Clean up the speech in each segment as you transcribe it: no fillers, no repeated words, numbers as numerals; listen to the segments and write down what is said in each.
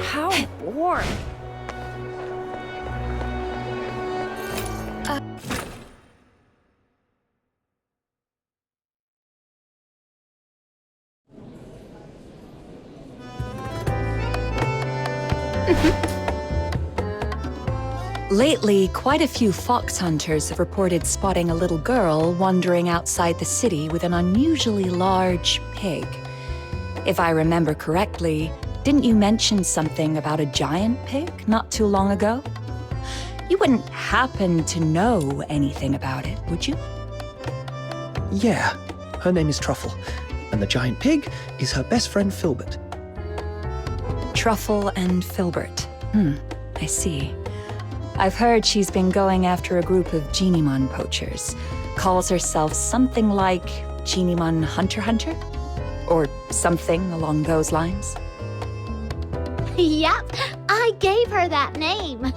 How warm. Lately, quite a few fox hunters have reported spotting a little girl wandering outside the city with an unusually large pig. If I remember correctly, didn't you mention something about a giant pig not too long ago? You wouldn't happen to know anything about it, would you? Yeah, her name is Truffle, and the giant pig is her best friend Filbert. Truffle and Filbert. I see. I've heard she's been going after a group of Genimon poachers. Calls herself something like Genimon Hunter? Or something along those lines. Yep, I gave her that name.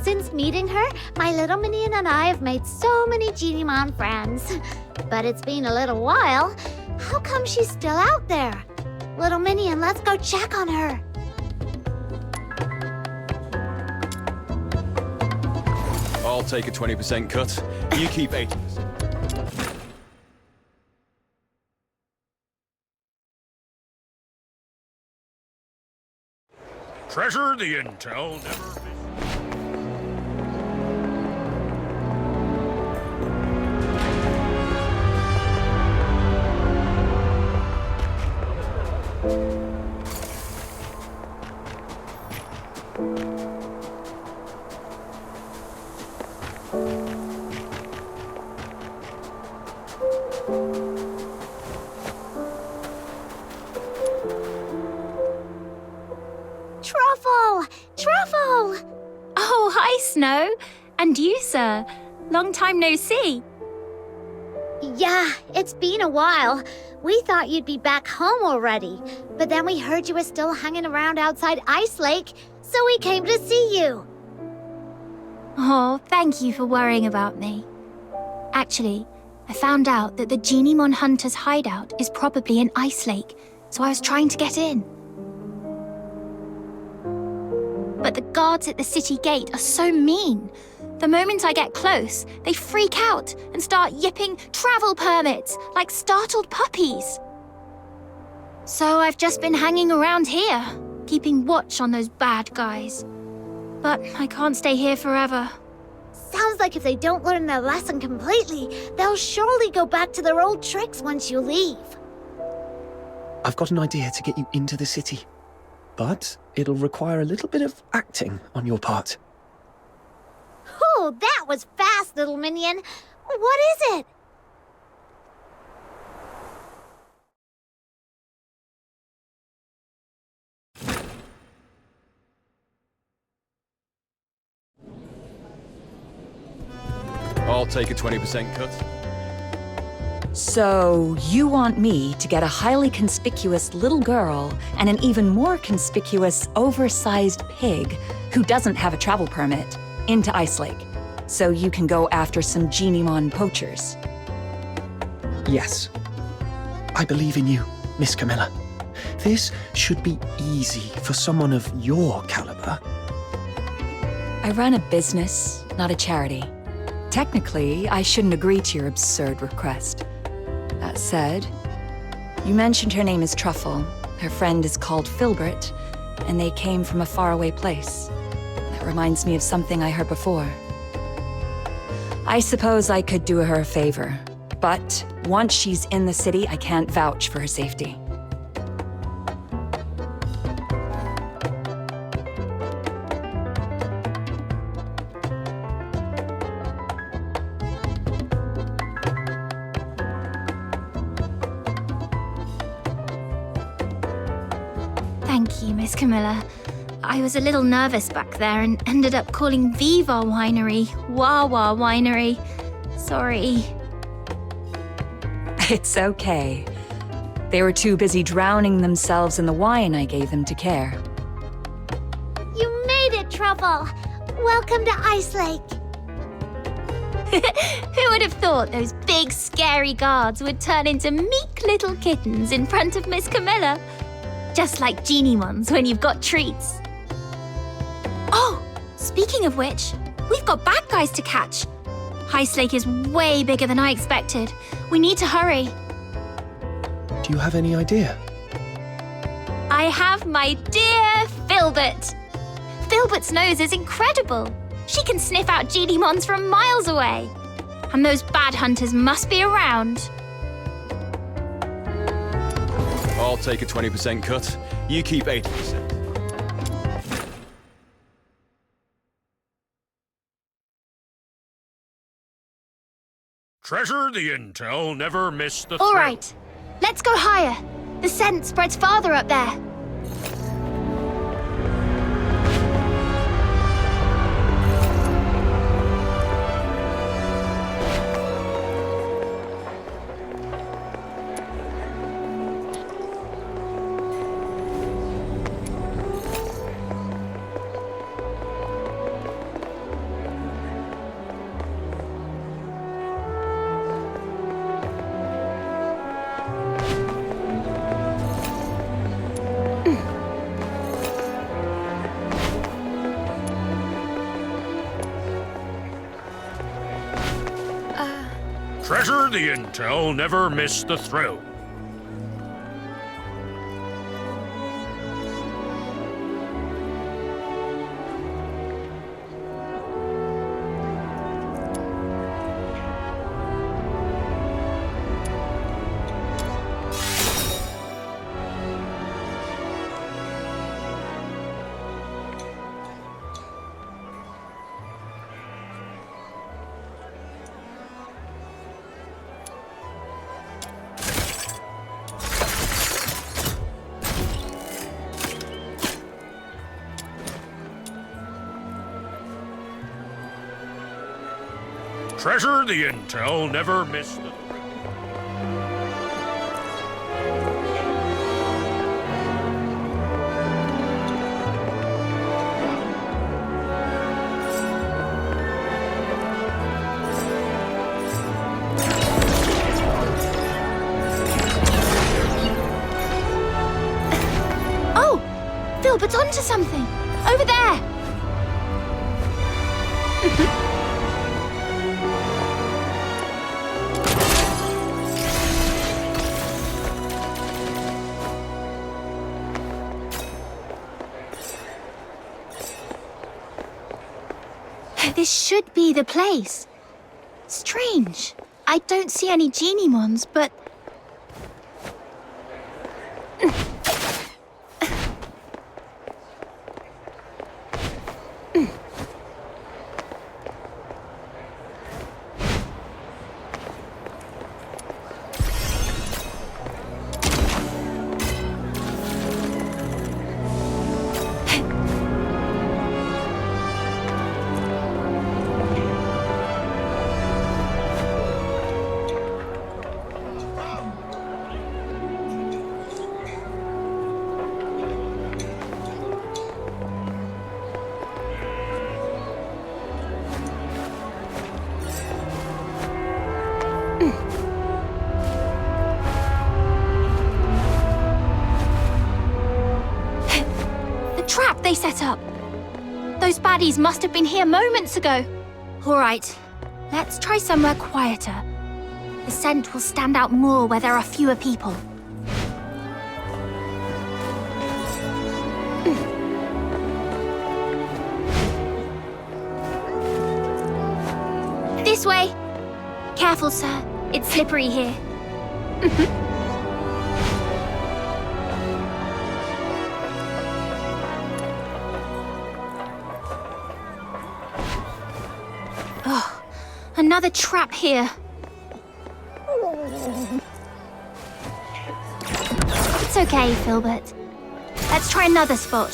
Since meeting her, my little minion and I have made so many Genimon friends. But it's been a little while. How come she's still out there? Little minion, let's go check on her. I'll take a 20% cut. You keep 80%. Treasure the intel never... Truffle! Oh, hi, Snow. And you, sir. Long time no see. Yeah, it's been a while. We thought you'd be back home already, but then we heard you were still hanging around outside Ice Lake, so we came to see you. Oh, thank you for worrying about me. Actually, I found out that the Genimon Hunter's hideout is probably in Ice Lake, so I was trying to get in. But the guards at the city gate are so mean. The moment I get close, they freak out and start yipping travel permits like startled puppies. So I've just been hanging around here, keeping watch on those bad guys. But I can't stay here forever. Sounds like if they don't learn their lesson completely, they'll surely go back to their old tricks once you leave. I've got an idea to get you into the city, but it'll require a little bit of acting on your part. Oh, that was fast, little minion. What is it? I'll take a 20% cut. So, you want me to get a highly conspicuous little girl and an even more conspicuous, oversized pig who doesn't have a travel permit into Ice Lake, so you can go after some Genimon poachers? Yes. I believe in you, Miss Camilla. This should be easy for someone of your caliber. I run a business, not a charity. Technically, I shouldn't agree to your absurd request. That said, you mentioned her name is Truffle, her friend is called Filbert, and they came from a faraway place. That reminds me of something I heard before. I suppose I could do her a favor, but once she's in the city, I can't vouch for her safety. Thank you, Miss Camilla. I was a little nervous back there and ended up calling Viva Winery Wawa Winery. Sorry. It's okay. They were too busy drowning themselves in the wine I gave them to care. You made it, Truffle! Welcome to Ice Lake. Who would have thought those big, scary guards would turn into meek little kittens in front of Miss Camilla? Just like genie ones when you've got treats. Oh, speaking of which, we've got bad guys to catch. Ice Lake is way bigger than I expected. We need to hurry. Do you have any idea? I have my dear Filbert. Filbert's nose is incredible. She can sniff out genie mons from miles away. And those bad hunters must be around. I'll take a 20% cut. You keep 80%. Treasure the intel, never miss the All thrill. right, let's go higher. The scent spreads farther up there. Treasure the intel, never miss the thrill. Treasure the intel, never miss the thrill. Oh, Filbert's onto something. Over there. This should be the place. Strange. I don't see any genie mons, but... trap they set up. Those baddies must have been here moments ago. All right, let's try somewhere quieter. The scent will stand out more where there are fewer people. This way. Careful, sir. It's slippery here. Oh, another trap here. It's okay, Filbert. Let's try another spot.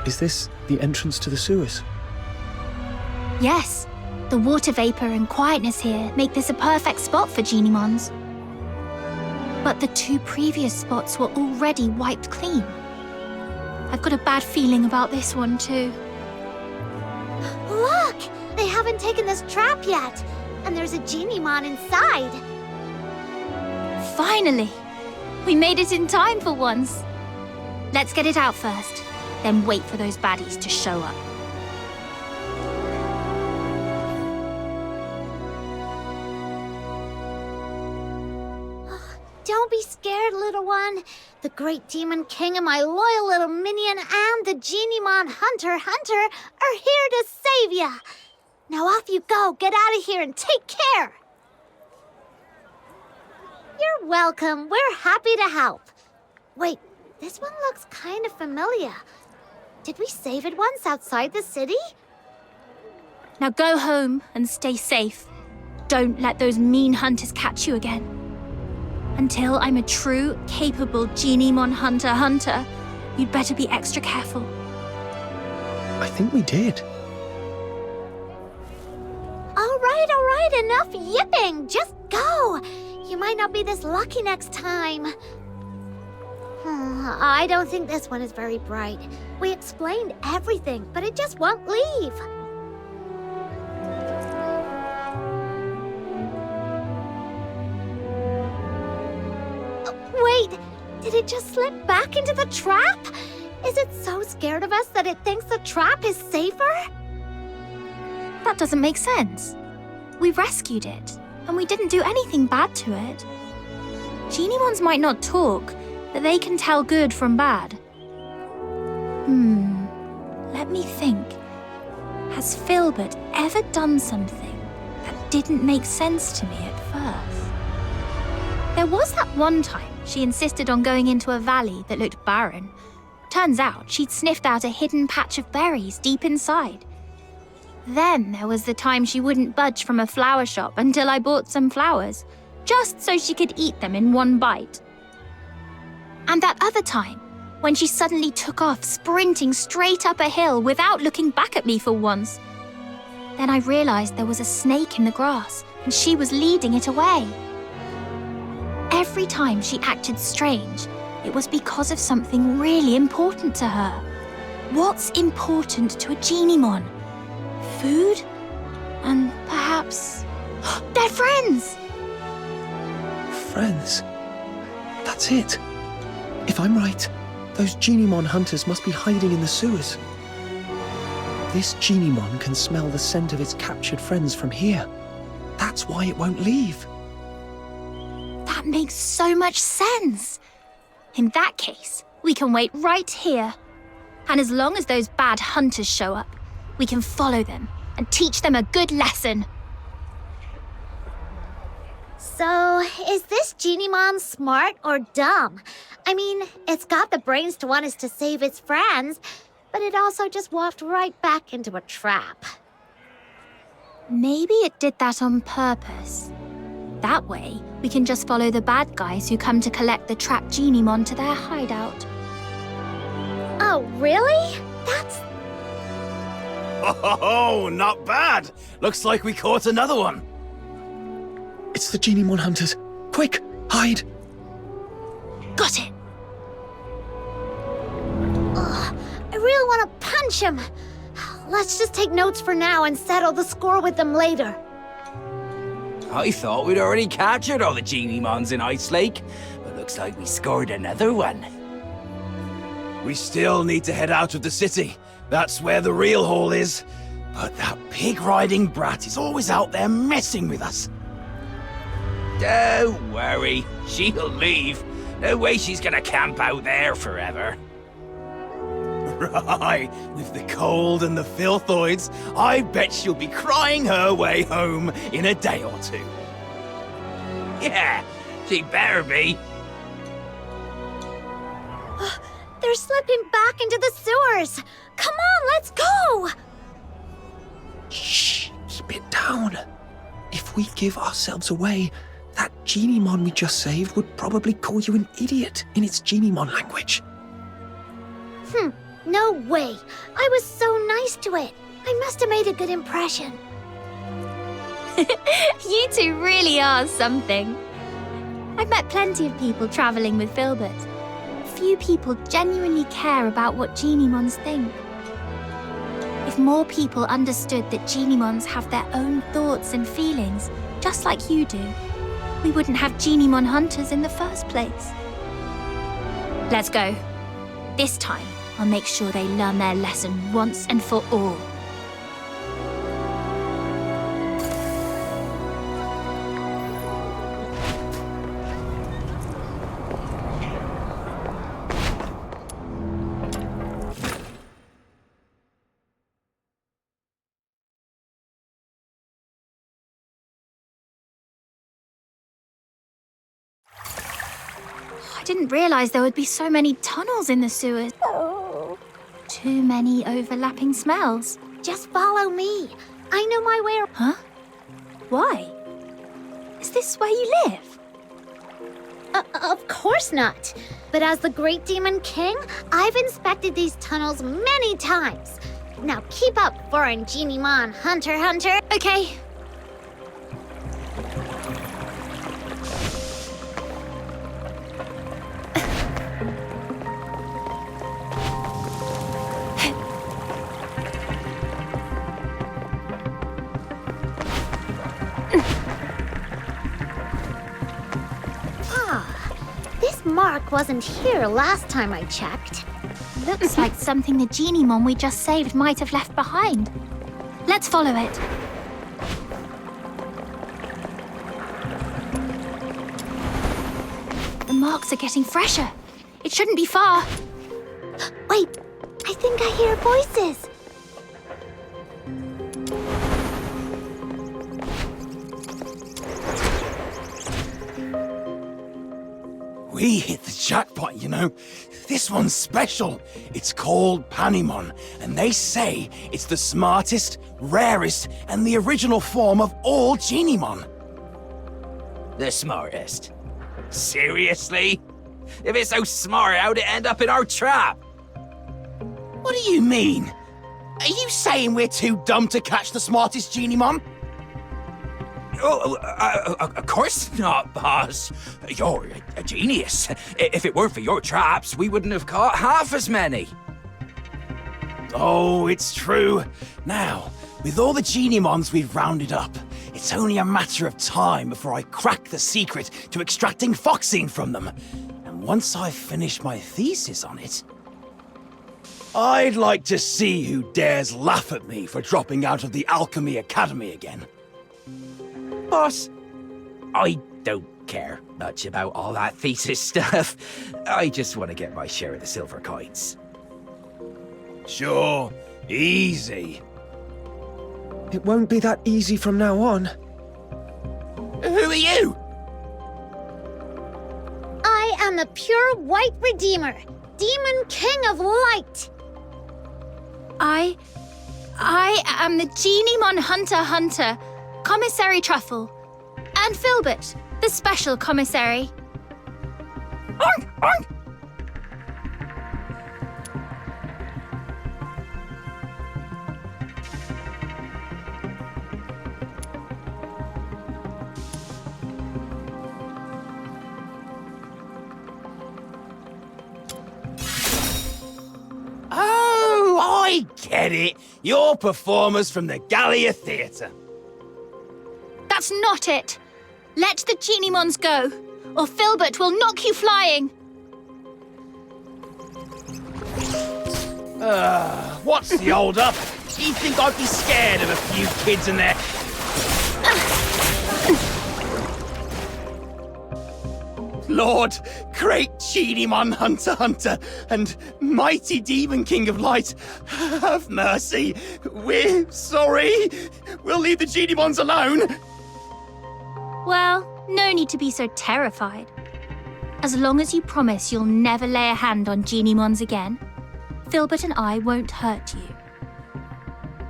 Is this the entrance to the sewers? Yes, the water vapor and quietness here make this a perfect spot for Genimons. But the 2 previous spots were already wiped clean. I've got a bad feeling about this one too. Look! They haven't taken this trap yet, and there's a Genimon inside. Finally! We made it in time for once. Let's get it out first, then wait for those baddies to show up. Don't be scared, little one. The great demon king and my loyal little minion and the Genimon Hunter are here to save ya. Now off you go. Get out of here and take care. You're welcome. We're happy to help. Wait, this one looks kind of familiar. Did we save it once outside the city? Now go home and stay safe. Don't let those mean hunters catch you again. Until I'm a true, capable Genimon Hunter, you'd better be extra careful. I think we did. All right, enough yipping. Just go. You might not be this lucky next time. I don't think this one is very bright. We explained everything, but it just won't leave. Wait, did it just slip back into the trap? Is it so scared of us that it thinks the trap is safer? That doesn't make sense. We rescued it, and we didn't do anything bad to it. Genimons might not talk, but they can tell good from bad. Let me think. Has Filbert ever done something that didn't make sense to me at first? There was that one time she insisted on going into a valley that looked barren. Turns out she'd sniffed out a hidden patch of berries deep inside. Then there was the time she wouldn't budge from a flower shop until I bought some flowers, just so she could eat them in one bite. And that other time, when she suddenly took off sprinting straight up a hill without looking back at me for once. Then I realized there was a snake in the grass, and she was leading it away. Every time she acted strange, it was because of something really important to her. What's important to a Genimon? Food? And perhaps... they're friends! Friends? That's it. If I'm right, those Genimon hunters must be hiding in the sewers. This Genimon can smell the scent of its captured friends from here. That's why it won't leave. That makes so much sense. In that case, we can wait right here. And as long as those bad hunters show up, we can follow them and teach them a good lesson. So, is this Genimon smart or dumb? I mean, it's got the brains to want us to save its friends, but it also just walked right back into a trap. Maybe it did that on purpose. That way, we can just follow the bad guys who come to collect the trapped Genimon to their hideout. Oh, really? That's... Oh, not bad. Looks like we caught another one. It's the Genimon hunters. Quick, hide! Got it! I really want to punch him. Let's just take notes for now and settle the score with them later. I thought we'd already captured all the Genimons in Ice Lake, but looks like we scored another one. We still need to head out of the city. That's where the real haul is. But that pig-riding brat is always out there messing with us. Don't worry, she'll leave. No way she's gonna camp out there forever. Right, with the cold and the filthoids, I bet she'll be crying her way home in a day or two. Yeah, she better be. They're slipping back into the sewers. Come on, let's go! Shh, keep it down. If we give ourselves away, That Genimon we just saved would probably call you an idiot in its Genimon language. No way. I was so nice to it. I must have made a good impression. You two really are something. I've met plenty of people traveling with Filbert. Few people genuinely care about what Genimons think. If more people understood that Genimons have their own thoughts and feelings, just like you do, we wouldn't have Genimon hunters in the first place. Let's go. This time, I'll make sure they learn their lesson once and for all. I didn't realize there would be so many tunnels in the sewers. Too many overlapping smells. Just follow me. I know my way. Huh? Why? Is this where you live? Of course not. But as the Great Demon King, I've inspected these tunnels many times. Now keep up, foreign Genimon hunter. Okay. This mark wasn't here last time I checked. Looks like something the Genimon we just saved might have left behind. Let's follow it. The marks are getting fresher. It shouldn't be far. Wait, I think I hear voices. We hit the jackpot, you know. This one's special. It's called Panimon, and they say it's the smartest, rarest, and the original form of all Genimon. The smartest. Seriously? If it's so smart, how'd it end up in our trap? What do you mean? Are you saying we're too dumb to catch the smartest Genimon? Oh, of course not, boss. You're a genius. If it weren't for your traps, we wouldn't have caught half as many. Oh, it's true. Now, with all the Genimons we've rounded up, it's only a matter of time before I crack the secret to extracting Foxine from them. And once I've finished my thesis on it, I'd like to see who dares laugh at me for dropping out of the Alchemy Academy again. Boss, I don't care much about all that thesis stuff. I just want to get my share of the silver coins. Sure, easy. It won't be that easy from now on. Who are you? I am the pure white Redeemer, Demon King of Light. I am the Genimon Hunter, Commissary Truffle, and Filbert, the Special Commissary. Oink, oink. Oh, I get it. You're performers from the Gallia Theatre. That's not it. Let the Genimons go, or Filbert will knock you flying. What's the hold up? Do you think I'd be scared of a few kids in there? Lord, great Genimon Hunter, and mighty Demon King of Light, have mercy. We're sorry. We'll leave the Genimons alone. Well, no need to be so terrified. As long as you promise you'll never lay a hand on Genimons again, Filbert and I won't hurt you.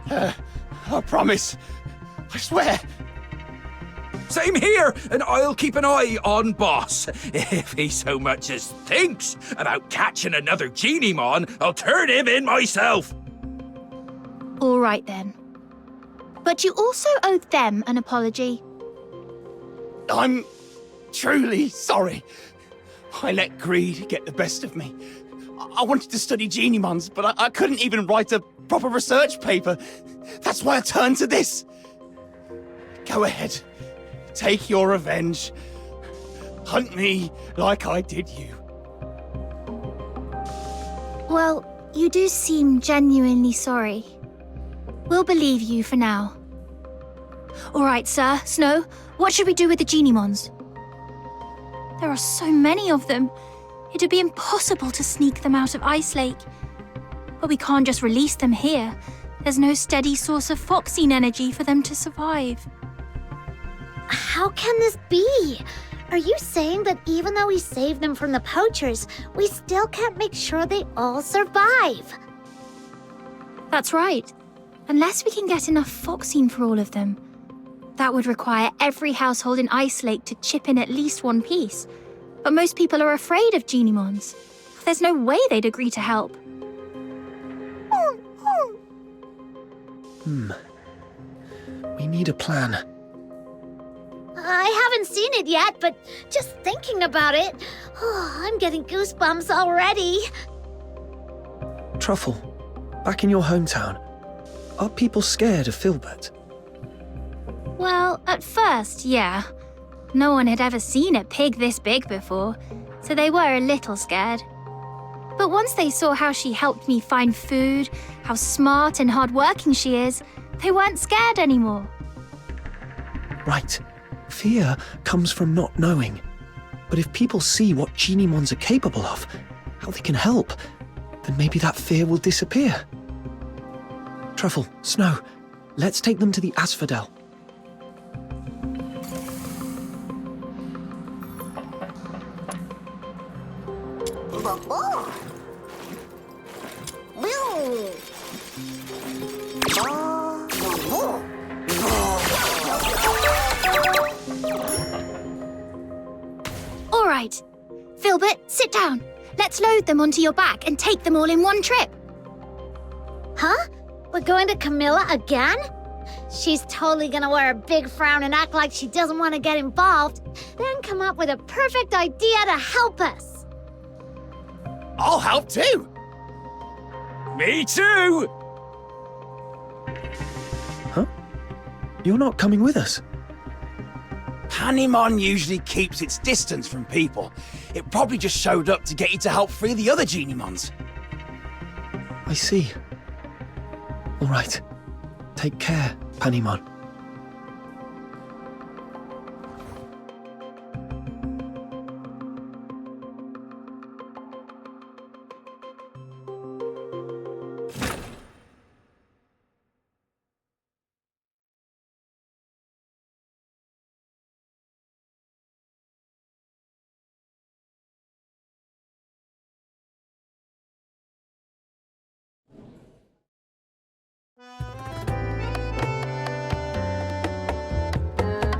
I promise. I swear. Same here, and I'll keep an eye on Boss. If he so much as thinks about catching another Genie-mon, I'll turn him in myself. All right then. But you also owe them an apology. I'm truly sorry. I let greed get the best of me. I wanted to study Genie-mons, but I couldn't even write a proper research paper. That's why I turned to this. Go ahead. Take your revenge. Hunt me like I did you. Well, you do seem genuinely sorry. We'll believe you for now. All right, sir. Snow, what should we do with the Genie-mons? There are so many of them. It'd be impossible to sneak them out of Ice Lake. But we can't just release them here. There's no steady source of Foxine energy for them to survive. How can this be? Are you saying that even though we saved them from the poachers, we still can't make sure they all survive? That's right. Unless we can get enough Foxine for all of them. That would require every household in Ice Lake to chip in at least one piece. But most people are afraid of Genie-mons. There's no way they'd agree to help. We need a plan. I haven't seen it yet, but just thinking about it, I'm getting goosebumps already. Truffle, back in your hometown, are people scared of Filbert? Well, at first, yeah. No one had ever seen a pig this big before, so they were a little scared. But once they saw how she helped me find food, how smart and hardworking she is, they weren't scared anymore. Right. Fear comes from not knowing. But if people see what Genie-mons are capable of, how they can help, then maybe that fear will disappear. Truffle, Snow, let's take them to the Asphodel. All right. Filbert, sit down. Let's load them onto your back and take them all in one trip. Huh? We're going to Camilla again? She's totally gonna wear a big frown and act like she doesn't want to get involved, then come up with a perfect idea to help us. I'll help too. Me too! Huh? You're not coming with us? Panemon usually keeps its distance from people. It probably just showed up to get you to help free the other Genie-mons. I see. All right. Take care, Panemon.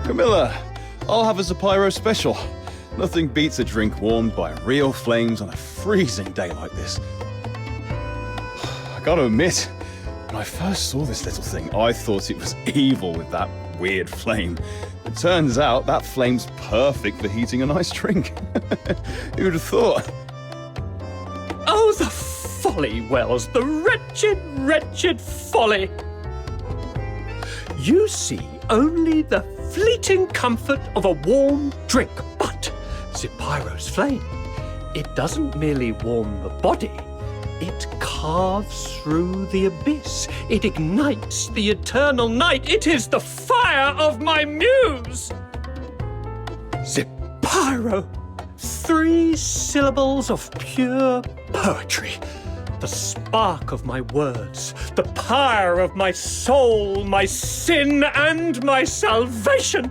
Camilla, I'll have a Zapiro special. Nothing beats a drink warmed by real flames on a freezing day like this. I gotta admit, when I first saw this little thing, I thought it was evil with that weird flame. It turns out that flame's perfect for heating a nice drink. Who'd have thought? Oh, the folly, Wells, the wretched, wretched folly! You see only the fleeting comfort of a warm drink, but Zapyro's flame, it doesn't merely warm the body, it carves through the abyss, it ignites the eternal night, it is the fire of my muse! Zapyro, 3 syllables of pure poetry. The spark of my words, the pyre of my soul, my sin and my salvation.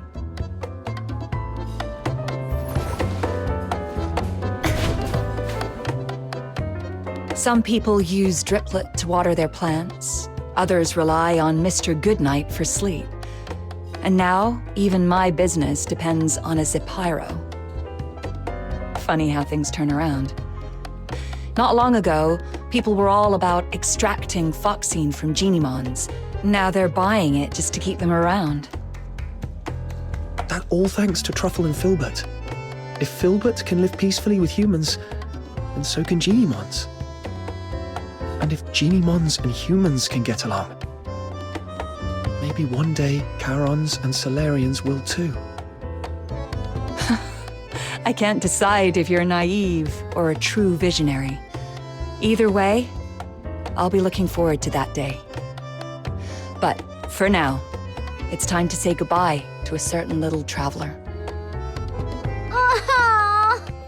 Some people use Driplet to water their plants. Others rely on Mr. Goodnight for sleep. And now, even my business depends on a Zipyro. Funny how things turn around. Not long ago, people were all about extracting Foxine from Genimons. Now they're buying it just to keep them around. That all thanks to Truffle and Filbert. If Filbert can live peacefully with humans, then so can Genimons. And if Genimons and humans can get along, maybe one day Charons and Solarians will too. I can't decide if you're naive or a true visionary. Either way, I'll be looking forward to that day. But for now, it's time to say goodbye to a certain little traveler.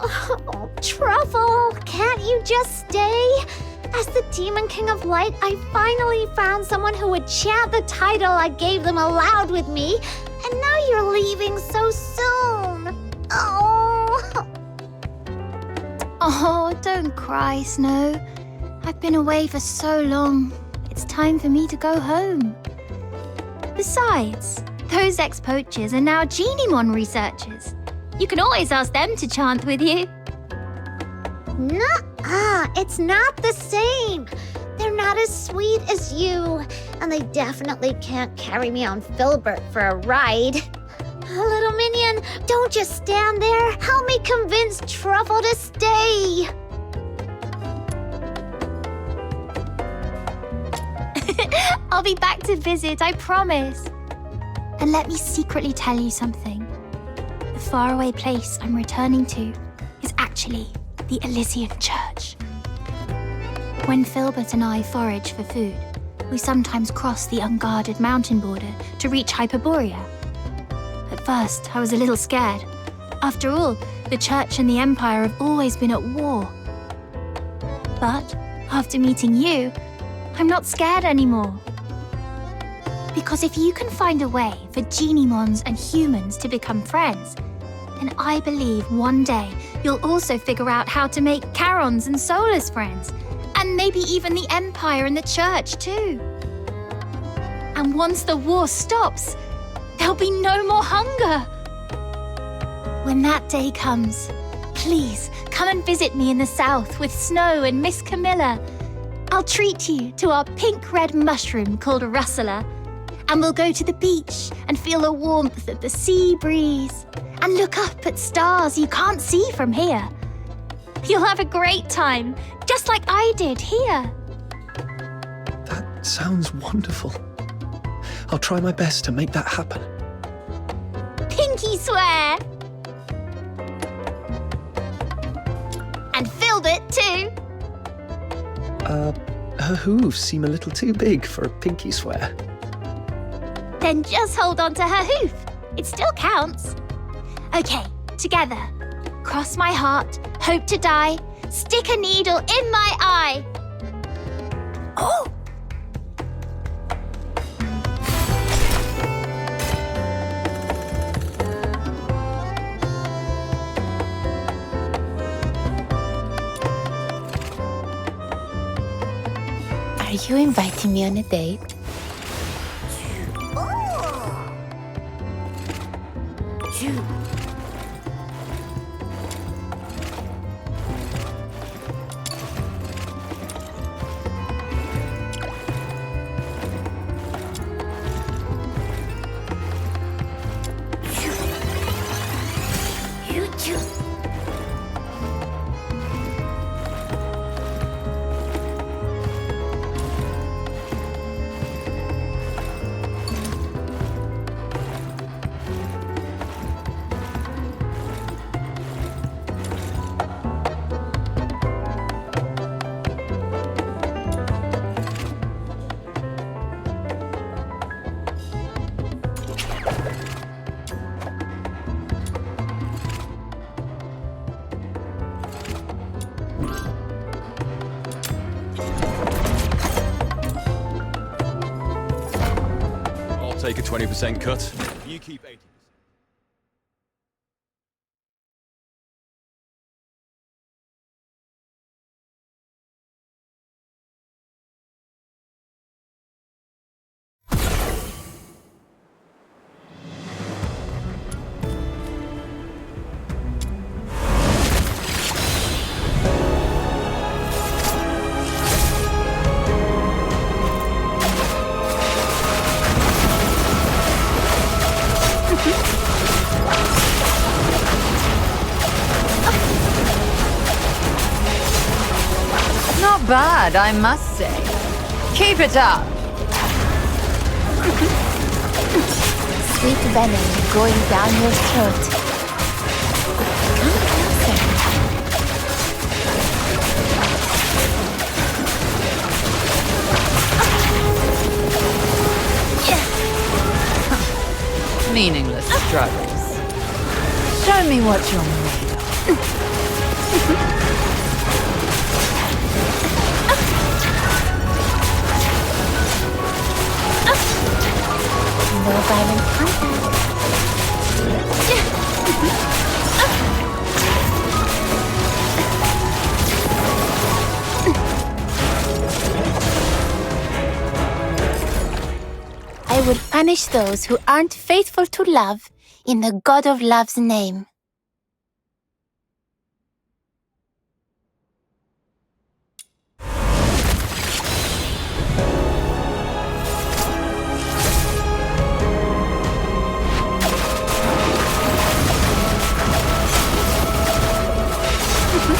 Oh, Truffle, can't you just stay? As the Demon King of Light, I finally found someone who would chant the title I gave them aloud with me, and now you're leaving so soon. Oh. Oh, don't cry, Snow. I've been away for so long. It's time for me to go home. Besides, those ex-poachers are now Genimon researchers. You can always ask them to chant with you. Nuh-uh, it's not the same. They're not as sweet as you, and they definitely can't carry me on Filbert for a ride. Little Minion, don't just stand there. Help me convince Truffle to stay. I'll be back to visit, I promise. And let me secretly tell you something. The faraway place I'm returning to is actually the Elysian Church. When Filbert and I forage for food, we sometimes cross the unguarded mountain border to reach Hyperborea. At first, I was a little scared. After all, the Church and the Empire have always been at war. But after meeting you, I'm not scared anymore. Because if you can find a way for Genimons and humans to become friends, then I believe one day you'll also figure out how to make Charons and Solars friends, and maybe even the Empire and the Church too. And once the war stops, there'll be no more hunger. When that day comes, please come and visit me in the south with Snow and Miss Camilla. I'll treat you to our pink-red mushroom called Rustler, and we'll go to the beach and feel the warmth of the sea breeze and look up at stars you can't see from here. You'll have a great time, just like I did here. That sounds wonderful. I'll try my best to make that happen. Pinky swear! And Filbert too! Her hooves seem a little too big for a pinky swear. Then just hold on to her hoof. It still counts. Okay, together. Cross my heart, hope to die, stick a needle in my eye. Oh! Are you inviting me on a date? Take a 20% cut. You keep 80%. Not bad, I must say. Keep it up. Sweet venom going down your throat. Come closer. Meaningless struggles. Show me what you're made of. No violent contact. I will punish those who aren't faithful to love in the God of Love's name.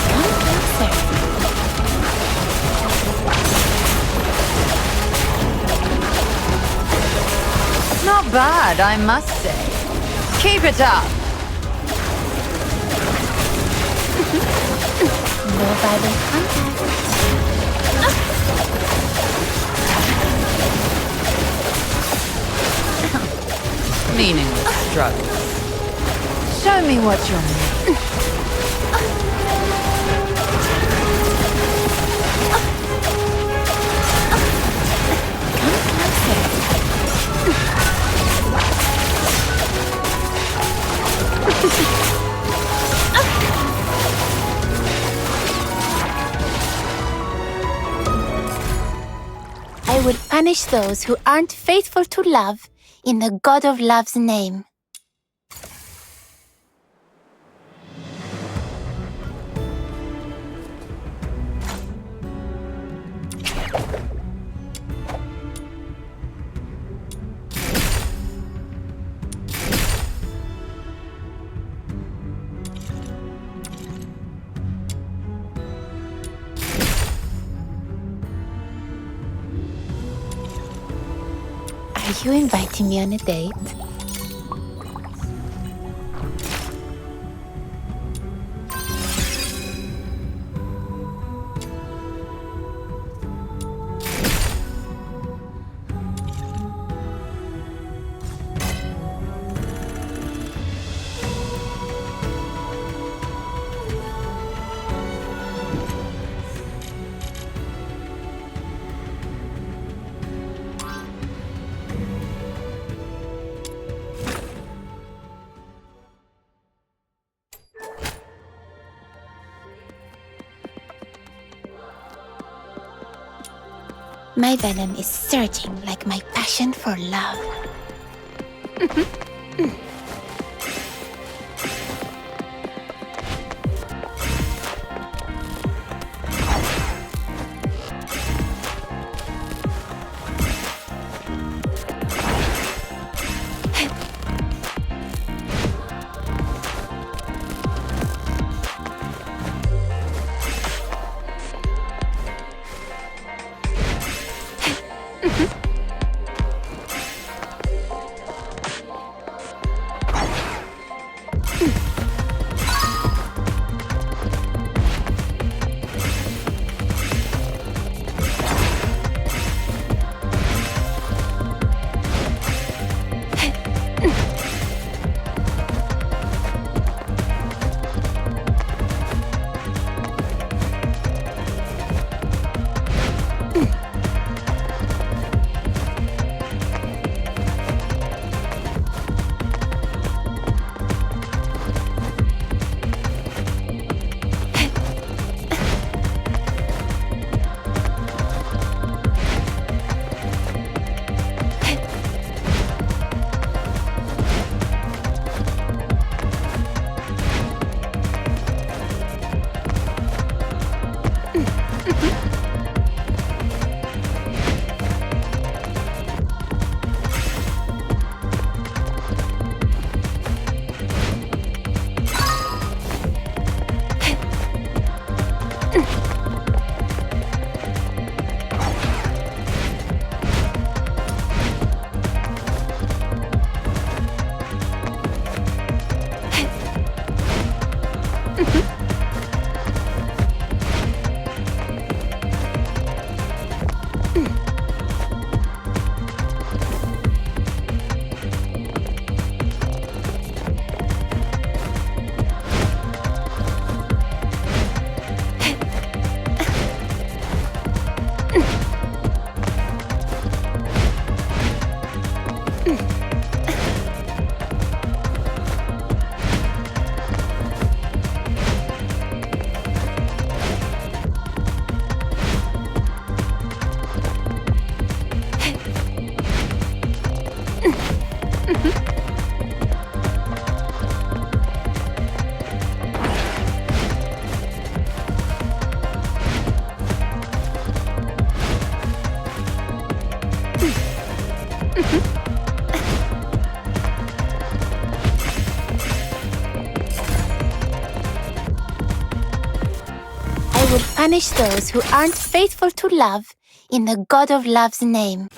Come closer. Not bad, I must say. Keep it up. No violent contact. Meaningless struggles. Show me what you're made of. Come closer. I will punish those who aren't faithful to love in the God of Love's name. Are you inviting me on a date? My venom is surging like my passion for love. I will punish those who aren't faithful to love in the God of Love's name.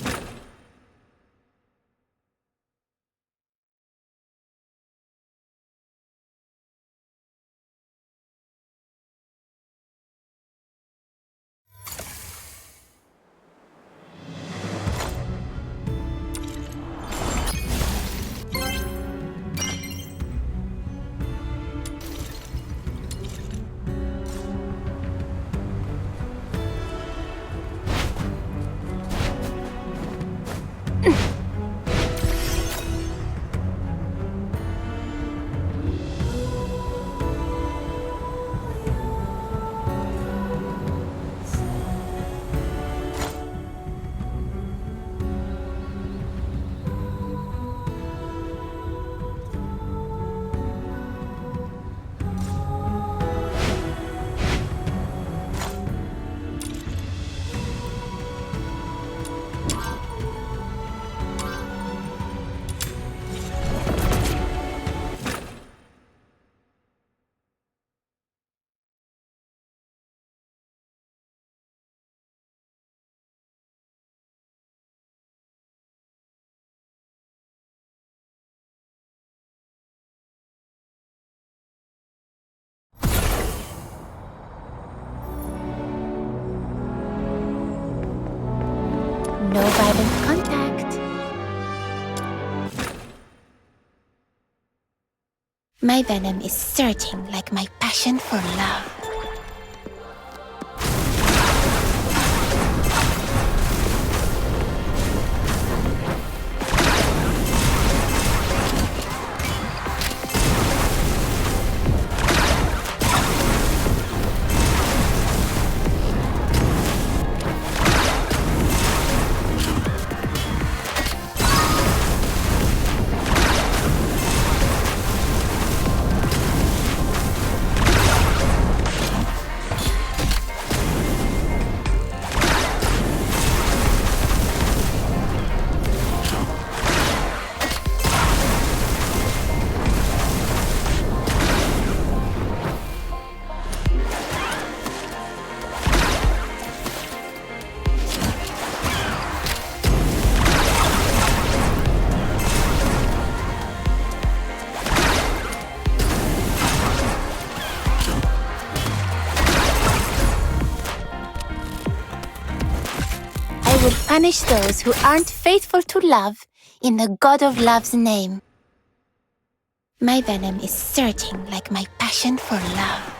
No violent contact. My venom is surging like my passion for love. I will punish those who aren't faithful to love in the God of Love's name. My venom is surging like my passion for love.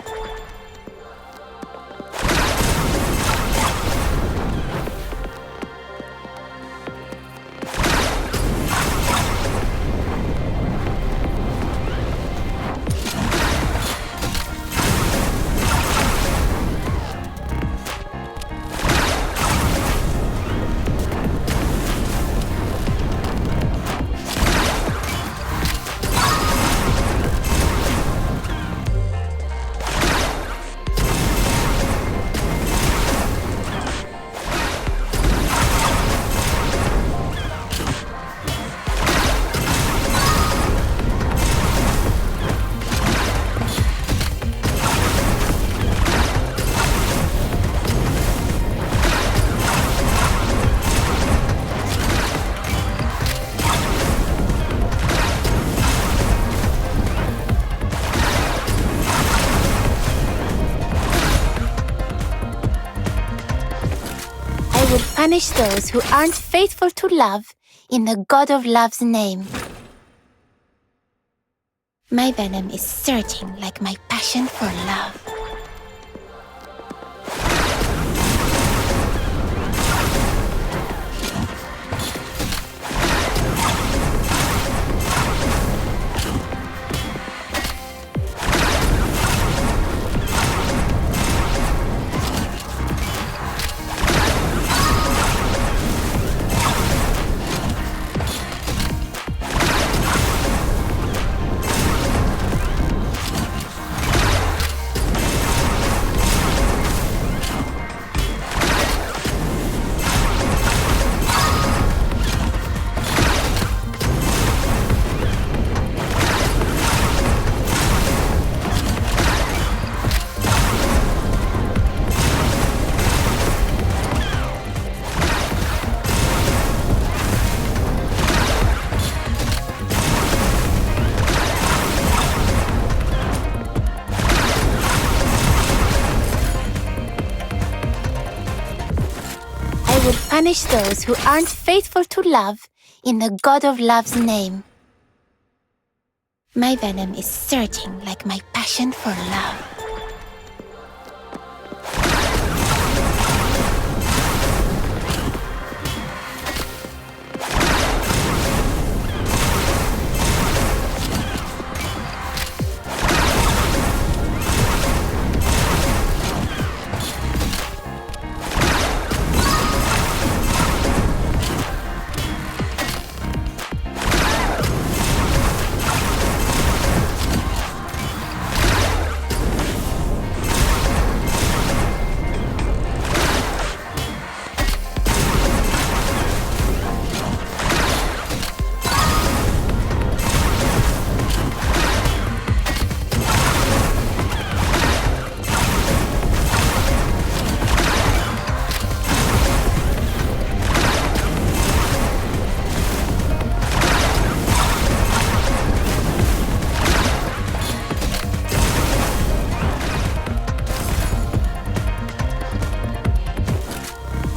I will punish those who aren't faithful to love in the God of Love's name. My venom is surging like my passion for love. will punish those who aren't faithful to love in the God of Love's name. My venom is surging like my passion for love.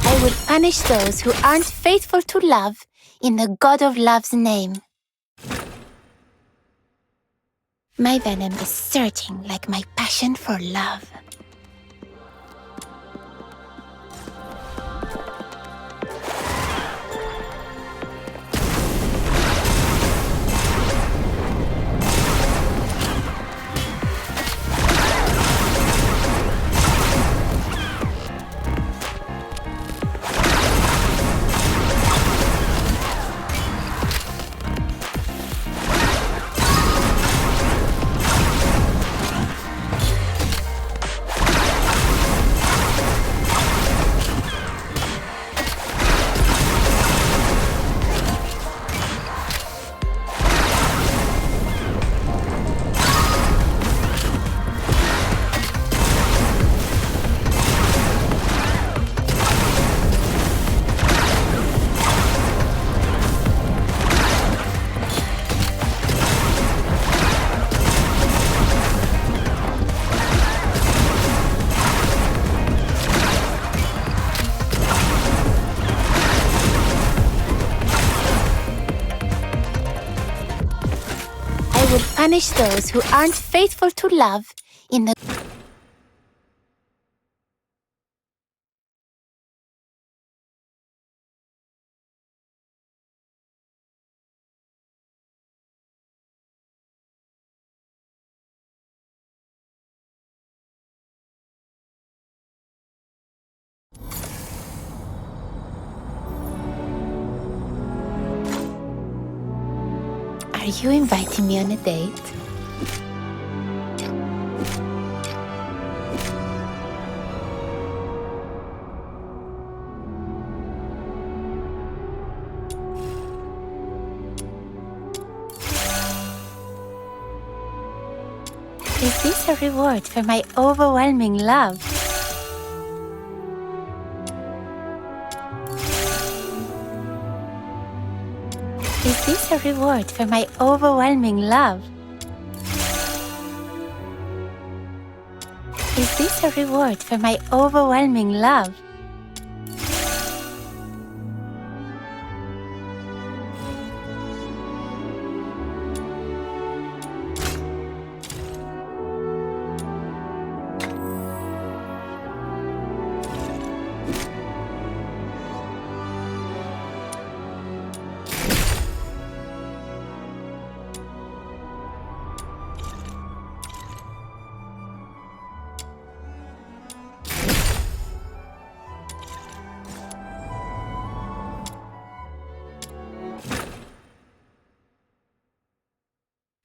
I will punish those who aren't faithful to love in the God of Love's name. My venom is surging like my passion for love. I will punish those who aren't faithful to love in the Are you inviting me on a date? Is this a reward for my overwhelming love? Is this a reward for my overwhelming love? Is this a reward for my overwhelming love?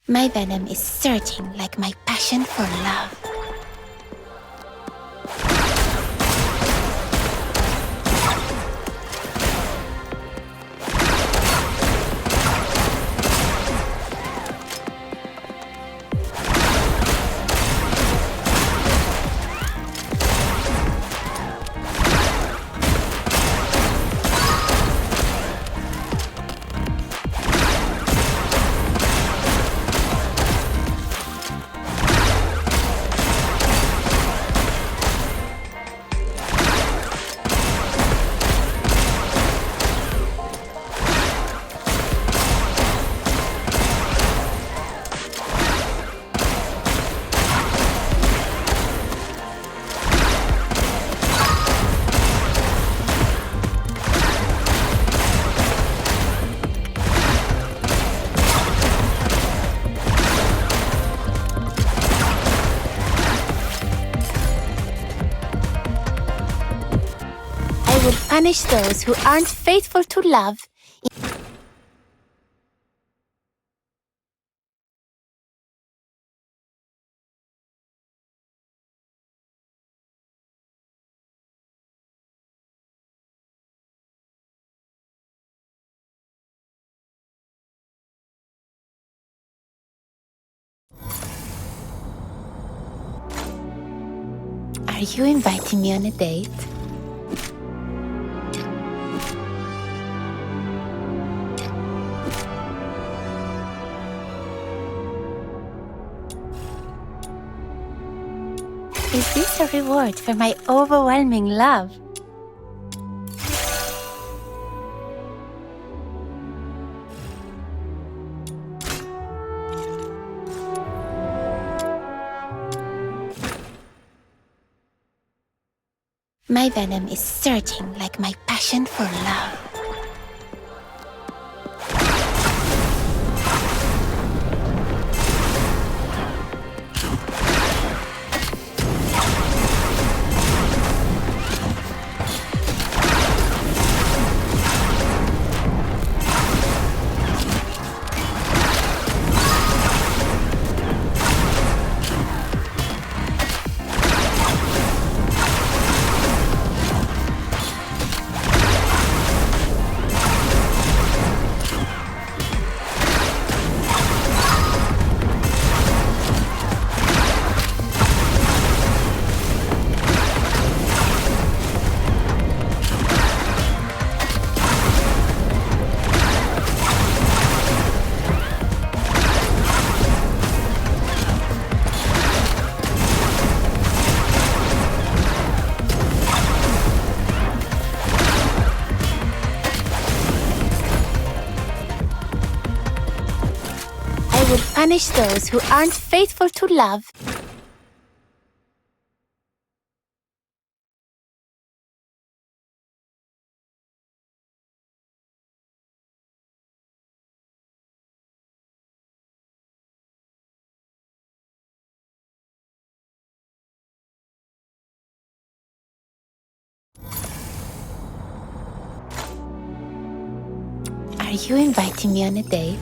My venom is surging like my passion for love. will punish those who aren't faithful to love. Are you inviting me on a date? Is this a reward for my overwhelming love? My venom is surging like my passion for love. I will punish those who aren't faithful to love. Are you inviting me on a date?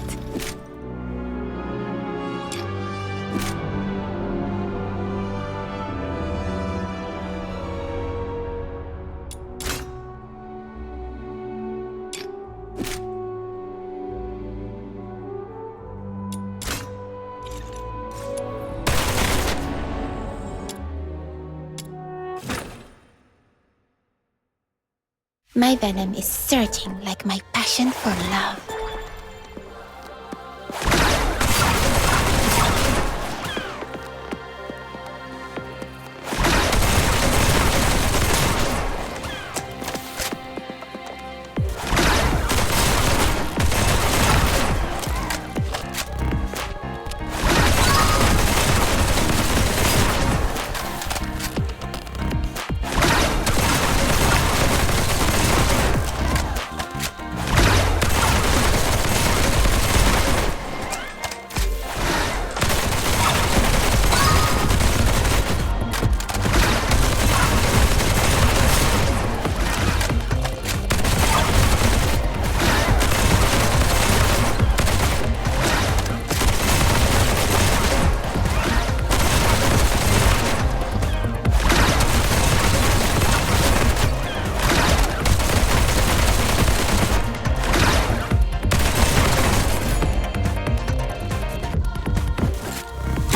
My venom is surging like my passion for love.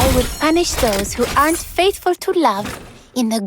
I will punish those who aren't faithful to love in the